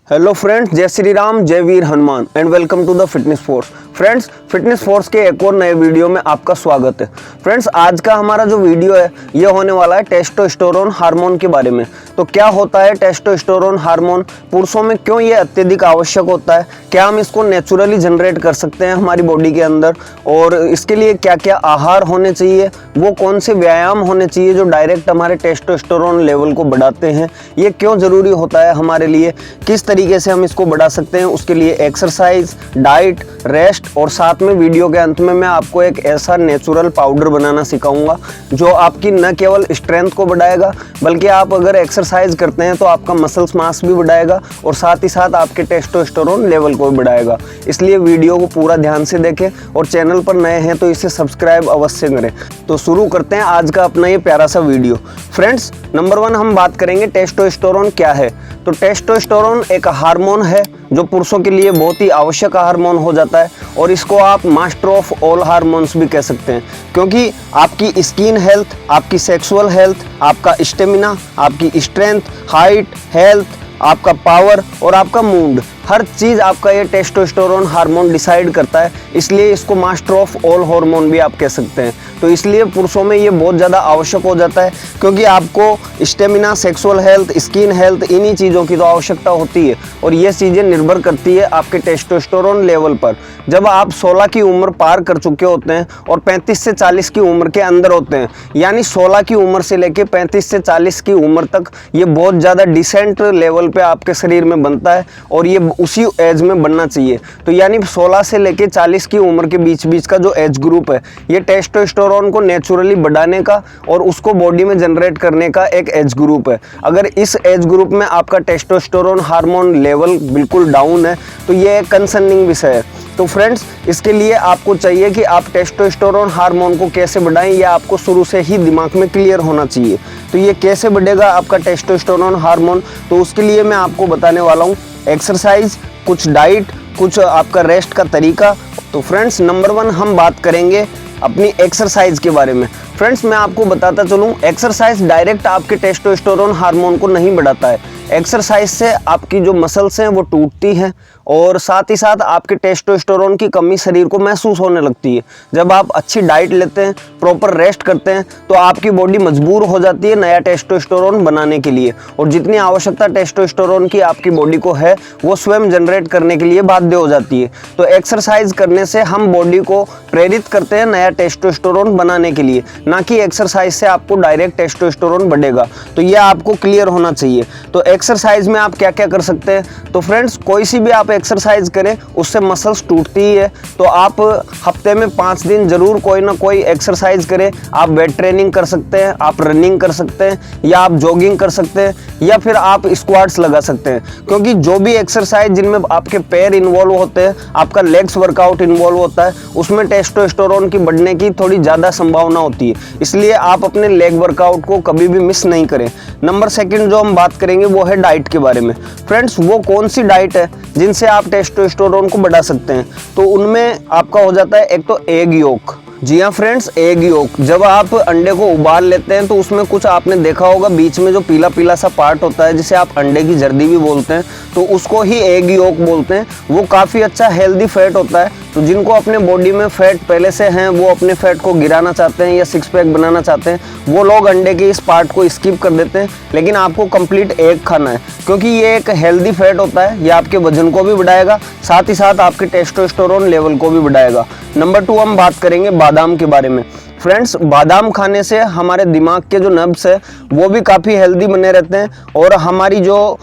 Hello friends, जय श्री राम, जय वीर Hanuman and welcome to the fitness force. Friends, fitness force के एक और नए वीडियो में आपका स्वागत है। फ्रेंड्स, आज का हमारा जो वीडियो है ये होने वाला है टेस्टोस्टेरोन हार्मोन के बारे में। तो क्या होता है टेस्टोस्टेरोन हार्मोन, पुरुषों में क्यों ये अत्यधिक आवश्यक होता है, क्या हम इसको नेचुरली जनरेट कर सकते हैं हमारी बॉडी के अंदर, और इसके लिए क्या क्या आहार होने चाहिए, वो कौन से व्यायाम होने चाहिए जो डायरेक्ट हमारे टेस्टोस्टेरोन लेवल को बढ़ाते हैं, ये क्यों ज़रूरी होता है हमारे लिए, किस तरीके से हम इसको बढ़ा सकते हैं, उसके लिए एक्सरसाइज, डाइट, रेस्ट और साथ में वीडियो के अंत में मैं आपको एक ऐसा नेचुरल पाउडर बनाना सिखाऊंगा जो आपकी न केवल स्ट्रेंथ को बढ़ाएगा बल्कि आप अगर एक्सरसाइज करते हैं तो आपका मसल्स मास भी बढ़ाएगा और साथ ही साथ आपके टेस्टोस्टेरोन लेवल को भी बढ़ाएगा। इसलिए वीडियो को पूरा ध्यान से देखें और चैनल पर नए हैं तो इसे सब्सक्राइब अवश्य करें। तो शुरू करते हैं आज का अपना ये प्यारा सा वीडियो। फ्रेंड्स, नंबर 1 हम बात करेंगे टेस्टोस्टेरोन क्या है। तो टेस्टोस्टेरोन एक हार्मोन है जो पुरुषों के लिए बहुत ही आवश्यक हार्मोन हो जाता है और इसको आप मास्टर ऑफ ऑल हार्मोन्स भी कह सकते हैं, क्योंकि आपकी स्किन हेल्थ, आपकी सेक्सुअल हेल्थ, आपका स्टेमिना, आपकी स्ट्रेंथ, हाइट, हेल्थ, आपका पावर और आपका मूड, हर चीज़ आपका ये टेस्टोस्टेरोन हार्मोन डिसाइड करता है। इसलिए इसको मास्टर ऑफ ऑल हार्मोन भी आप कह सकते हैं। तो इसलिए पुरुषों में ये बहुत ज़्यादा आवश्यक हो जाता है, क्योंकि आपको stamina, sexual health, skin health, इन्हीं चीज़ों की तो आवश्यकता होती है और ये चीज़ें निर्भर करती है आपके टेस्टोस्टेरोन लेवल पर। जब आप 16 की उम्र पार कर चुके होते हैं और 35 से 40 की उम्र के अंदर होते हैं, यानी 16 की उम्र से लेकर 35 से 40 की उम्र तक ये बहुत ज़्यादा डिसेंट लेवल पे आपके शरीर में बनता है और ये उसी एज में बनना चाहिए। तो यानी 16 से लेकर 40 की उम्र के बीच का जो एज ग्रुप है ये टेस्टोस्टेरोन को नेचुरली बढ़ाने का और उसको बॉडी में जनरेट करने का एक एज ग्रुप है। अगर इस एज ग्रुप में आपका टेस्टोस्टेरोन हार्मोन लेवल बिल्कुल डाउन है तो ये एक कंसर्निंग विषय है। तो फ्रेंड्स, इसके लिए आपको चाहिए कि आप टेस्टोस्टेरोन हार्मोन को कैसे बढ़ाएं, ये आपको शुरू से ही दिमाग में क्लियर होना चाहिए। तो ये कैसे बढ़ेगा आपका टेस्टोस्टेरोन हार्मोन, तो उसके लिए मैं आपको बताने वाला हूँ एक्सरसाइज, कुछ डाइट, कुछ आपका रेस्ट का तरीका। तो फ्रेंड्स, नंबर 1 हम बात करेंगे अपनी एक्सरसाइज के बारे में। फ्रेंड्स, मैं आपको बताता चलूँ, एक्सरसाइज डायरेक्ट आपके टेस्टोस्टेरोन हार्मोन को नहीं बढ़ाता है। एक्सरसाइज से आपकी जो मसल्स हैं वो टूटती हैं और साथ ही साथ आपके टेस्टोस्टेरोन की कमी शरीर को महसूस होने लगती है। जब आप अच्छी डाइट लेते हैं, प्रॉपर रेस्ट करते हैं, तो आपकी बॉडी मजबूर हो जाती है नया टेस्टोस्टेरोन बनाने के लिए और जितनी आवश्यकता टेस्टोस्टेरोन की आपकी बॉडी को है वो स्वयं जनरेट करने के लिए बाध्य हो जाती है। तो एक्सरसाइज करने से हम बॉडी को प्रेरित करते हैं नया टेस्टोस्टेरोन बनाने के लिए, ना कि एक्सरसाइज से आपको डायरेक्ट टेस्टोस्टेरोन बढ़ेगा। तो ये आपको क्लियर होना चाहिए। तो एक्सरसाइज में आप क्या क्या कर सकते हैं, तो फ्रेंड्स, कोई सी भी आप एक्सरसाइज करें उससे मसल्स टूटती ही है। तो आप हफ्ते में 5 दिन जरूर कोई ना कोई एक्सरसाइज करें। आप वेट ट्रेनिंग कर सकते हैं, आप रनिंग कर सकते हैं, या आप जॉगिंग कर सकते हैं, या फिर आप स्क्वाट्स लगा सकते हैं। क्योंकि जो भी एक्सरसाइज जिनमें आपके पैर इन्वॉल्व होते हैं, आपका लेग्स वर्कआउट इन्वॉल्व होता है, उसमें टेस्टोस्टेरोन की बढ़ने की थोड़ी ज़्यादा संभावना होती है। इसलिए आप अपने लेग वर्कआउट को कभी भी मिस नहीं करें। नंबर 2 जो हम बात करेंगे वो है डाइट के बारे में। फ्रेंड्स, वो कौन सी डाइट है जिनसे आप टेस्टोस्टेरोन को बढ़ा सकते हैं, तो उनमें आपका हो जाता है एक तो एग योक। जी हाँ फ्रेंड्स, एग योक। जब आप अंडे को उबाल लेते हैं तो उसमें कुछ आपने देखा होगा, बीच में जो पीला पीला सा पार्ट होता है जिसे आप अंडे की जर्दी भी बोलते हैं, तो उसको ही एग योक बोलते हैं। वो काफ़ी अच्छा हेल्दी फैट होता है। तो जिनको अपने बॉडी में फैट पहले से हैं, वो अपने फैट को गिराना चाहते हैं या 6 पैक बनाना चाहते हैं, वो लोग अंडे के इस पार्ट को स्किप कर देते हैं। लेकिन आपको कंप्लीट एग खाना है, क्योंकि ये एक हेल्दी फैट होता है। ये आपके वजन को भी बढ़ाएगा, साथ ही साथ आपके टेस्टोस्टेरोन लेवल को भी बढ़ाएगा। नंबर 2 हम बात करेंगे बादाम के बारे में। फ्रेंड्स, बादाम खाने से हमारे दिमाग के जो नर्व्स है वो भी काफ़ी हेल्दी बने रहते हैं और हमारी जो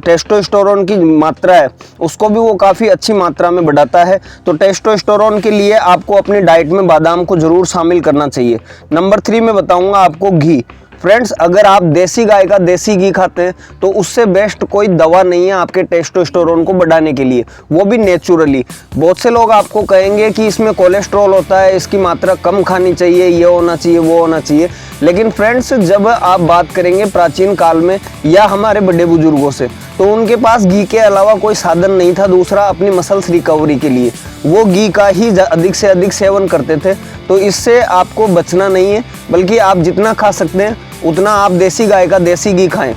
टेस्टोस्टेरोन की मात्रा है उसको भी वो काफ़ी अच्छी मात्रा में बढ़ाता है। तो टेस्टोस्टेरोन के लिए आपको अपनी डाइट में बादाम को ज़रूर शामिल करना चाहिए। नंबर 3 में बताऊंगा आपको घी। फ्रेंड्स, अगर आप देसी गाय का देसी घी खाते हैं तो उससे बेस्ट कोई दवा नहीं है आपके टेस्टोस्टेरोन को बढ़ाने के लिए, वो भी नेचुरली। बहुत से लोग आपको कहेंगे कि इसमें कोलेस्ट्रॉल होता है, इसकी मात्रा कम खानी चाहिए, ये होना चाहिए, वो होना चाहिए। लेकिन फ्रेंड्स, जब आप बात करेंगे प्राचीन काल में या हमारे बड़े बुजुर्गों से, तो उनके पास घी के अलावा कोई साधन नहीं था दूसरा अपनी मसल्स रिकवरी के लिए। वो घी का ही अधिक से अधिक सेवन करते थे। तो इससे आपको बचना नहीं है, बल्कि आप जितना खा सकते हैं उतना आप देसी गाय का देसी घी खाएं।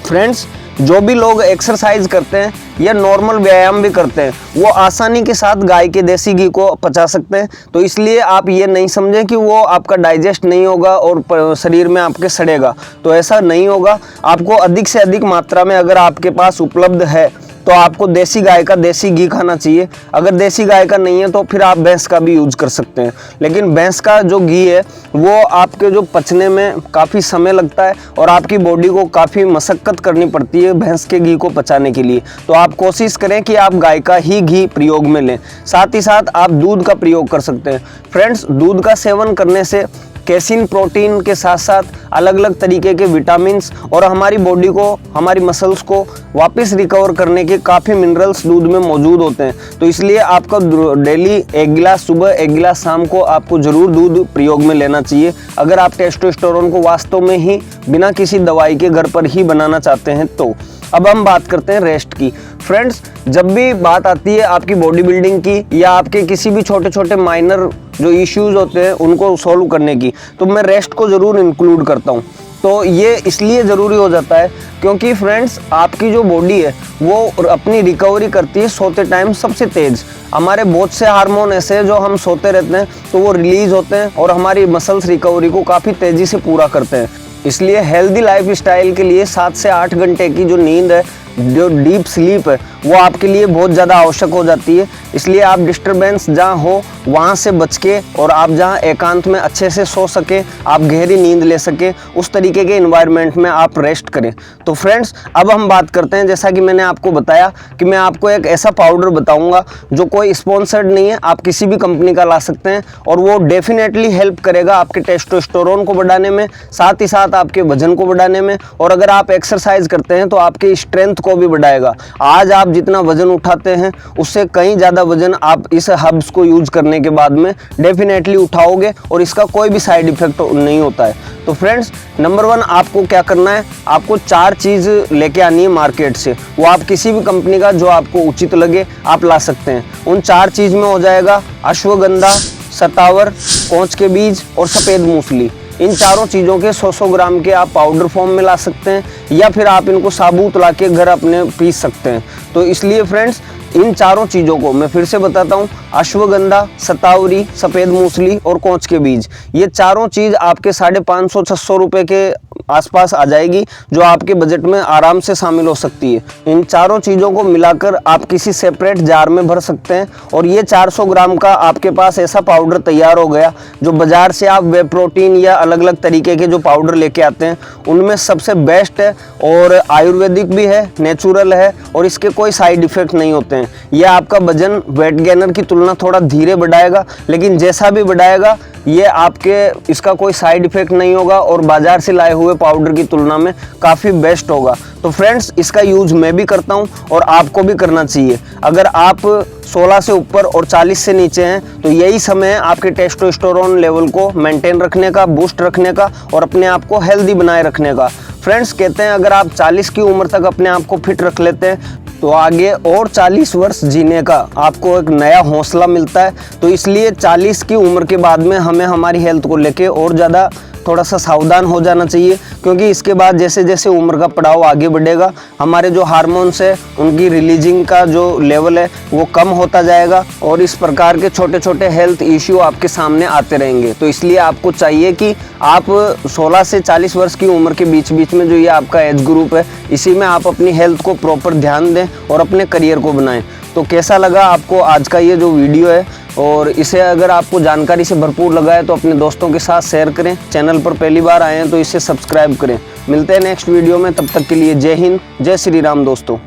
फ्रेंड्स, जो भी लोग एक्सरसाइज करते हैं या नॉर्मल व्यायाम भी करते हैं वो आसानी के साथ गाय के देसी घी को पचा सकते हैं। तो इसलिए आप ये नहीं समझें कि वो आपका डाइजेस्ट नहीं होगा और शरीर में आपके सड़ेगा, तो ऐसा नहीं होगा। आपको अधिक से अधिक मात्रा में अगर आपके पास उपलब्ध है तो आपको देसी गाय का देसी घी खाना चाहिए। अगर देसी गाय का नहीं है तो फिर आप भैंस का भी यूज कर सकते हैं, लेकिन भैंस का जो घी है वो आपके जो पचने में काफ़ी समय लगता है और आपकी बॉडी को काफ़ी मशक्कत करनी पड़ती है भैंस के घी को पचाने के लिए। तो आप कोशिश करें कि आप गाय का ही घी प्रयोग में लें। साथ ही साथ आप दूध का प्रयोग कर सकते हैं। फ्रेंड्स, दूध का सेवन करने से कैसीन प्रोटीन के साथ साथ अलग अलग तरीके के विटामिन्स और हमारी बॉडी को, हमारी मसल्स को वापस रिकवर करने के काफ़ी मिनरल्स दूध में मौजूद होते हैं। तो इसलिए आपका डेली 1 गिलास सुबह 1 गिलास शाम को आपको ज़रूर दूध प्रयोग में लेना चाहिए, अगर आप टेस्टोस्टेरोन को वास्तव में ही बिना किसी दवाई के घर पर ही बनाना चाहते हैं तो। अब हम बात करते हैं रेस्ट की। फ्रेंड्स, जब भी बात आती है आपकी बॉडी बिल्डिंग की या आपके किसी भी छोटे छोटे माइनर जो इश्यूज होते हैं उनको सॉल्व करने की, तो मैं रेस्ट को ज़रूर इंक्लूड करता हूँ। तो ये इसलिए ज़रूरी हो जाता है क्योंकि फ्रेंड्स, आपकी जो बॉडी है वो अपनी रिकवरी करती है सोते टाइम सबसे तेज़। हमारे बहुत से हार्मोन ऐसे हैं जो हम सोते रहते हैं तो वो रिलीज होते हैं और हमारी मसल्स रिकवरी को काफ़ी तेज़ी से पूरा करते हैं। इसलिए हेल्दी लाइफ स्टाइल के लिए 7 से 8 घंटे की जो नींद है, जो डीप स्लीप है, वो आपके लिए बहुत ज़्यादा आवश्यक हो जाती है। इसलिए आप डिस्टरबेंस जहाँ हो वहाँ से बच के और आप जहाँ एकांत में अच्छे से सो सके, आप गहरी नींद ले सके, उस तरीके के इन्वायरमेंट में आप रेस्ट करें। तो फ्रेंड्स, अब हम बात करते हैं, जैसा कि मैंने आपको बताया कि मैं आपको एक ऐसा पाउडर बताऊंगा जो कोई स्पॉन्सर्ड नहीं है, आप किसी भी कंपनी का ला सकते हैं और वो डेफिनेटली हेल्प करेगा आपके टेस्टोस्टेरोन को बढ़ाने में, साथ ही साथ आपके वजन को बढ़ाने में, और अगर आप एक्सरसाइज करते हैं तो आपके स्ट्रेंथ को भी बढ़ाएगा। आज आप जितना वजन उठाते हैं उससे कहीं ज़्यादा वजन आप इस हर्ब्स को यूज करने के बाद में डेफिनेटली उठाओगे और इसका कोई भी साइड इफेक्ट नहीं होता है। तो फ्रेंड्स, नंबर 1 आपको क्या करना है, आपको 4 चीज़ लेके आनी है मार्केट से। वो आप किसी भी कंपनी का जो आपको उचित लगे आप ला सकते हैं। उन 4 चीज़ में हो जाएगा अश्वगंधा, सतावर, कोंच के बीज और सफ़ेद मूसली। इन चारों चीज़ों के 100-100 ग्राम के आप पाउडर फॉर्म में ला सकते हैं या फिर आप इनको साबुत ला के घर अपने पीस सकते हैं। तो इसलिए फ्रेंड्स, इन चारों चीज़ों को मैं फिर से बताता हूँ, अश्वगंधा, सतावरी, सफ़ेद मूसली और कोंच के बीज, ये चारों चीज़ आपके 550-600 रुपये के आसपास आ जाएगी, जो आपके बजट में आराम से शामिल हो सकती है। इन चारों चीज़ों को मिलाकर आप किसी सेपरेट जार में भर सकते हैं और ये 400 ग्राम का आपके पास ऐसा पाउडर तैयार हो गया, जो बाज़ार से आप वे प्रोटीन या अलग अलग तरीके के जो पाउडर लेके आते हैं उनमें सबसे बेस्ट है और आयुर्वेदिक भी है, नेचुरल है और इसके कोई साइड इफ़ेक्ट नहीं होते हैं। यह आपका वजन वेट गेनर की तुलना थोड़ा धीरे बढ़ाएगा, लेकिन जैसा भी बढ़ाएगा ये आपके इसका कोई साइड इफेक्ट नहीं होगा और बाजार से लाए हुए पाउडर की तुलना में काफ़ी बेस्ट होगा। तो फ्रेंड्स, इसका यूज मैं भी करता हूं और आपको भी करना चाहिए। अगर आप 16 से ऊपर और 40 से नीचे हैं तो यही समय है आपके टेस्टोस्टेरोन लेवल को मेंटेन रखने का, बूस्ट रखने का और अपने आप को हेल्दी बनाए रखने का। फ्रेंड्स, कहते हैं अगर आप 40 की उम्र तक अपने आप को फिट रख लेते हैं तो आगे और 40 वर्ष जीने का आपको एक नया हौसला मिलता है। तो इसलिए 40 की उम्र के बाद में हमें हमारी हेल्थ को लेके और ज़्यादा थोड़ा सा सावधान हो जाना चाहिए, क्योंकि इसके बाद जैसे जैसे उम्र का पड़ाव आगे बढ़ेगा हमारे जो हार्मोन्स है उनकी रिलीजिंग का जो लेवल है वो कम होता जाएगा और इस प्रकार के छोटे छोटे हेल्थ इश्यू आपके सामने आते रहेंगे। तो इसलिए आपको चाहिए कि आप 16 से 40 वर्ष की उम्र के बीच बीच में जो ये आपका एज ग्रुप है इसी में आप अपनी हेल्थ को प्रॉपर ध्यान दें और अपने करियर को बनाएं। तो कैसा लगा आपको आज का ये जो वीडियो है, और इसे अगर आपको जानकारी से भरपूर लगा है तो अपने दोस्तों के साथ शेयर करें। चैनल पर पहली बार आए हैं तो इसे सब्सक्राइब करें। मिलते हैं नेक्स्ट वीडियो में, तब तक के लिए जय हिंद, जय श्री राम दोस्तों।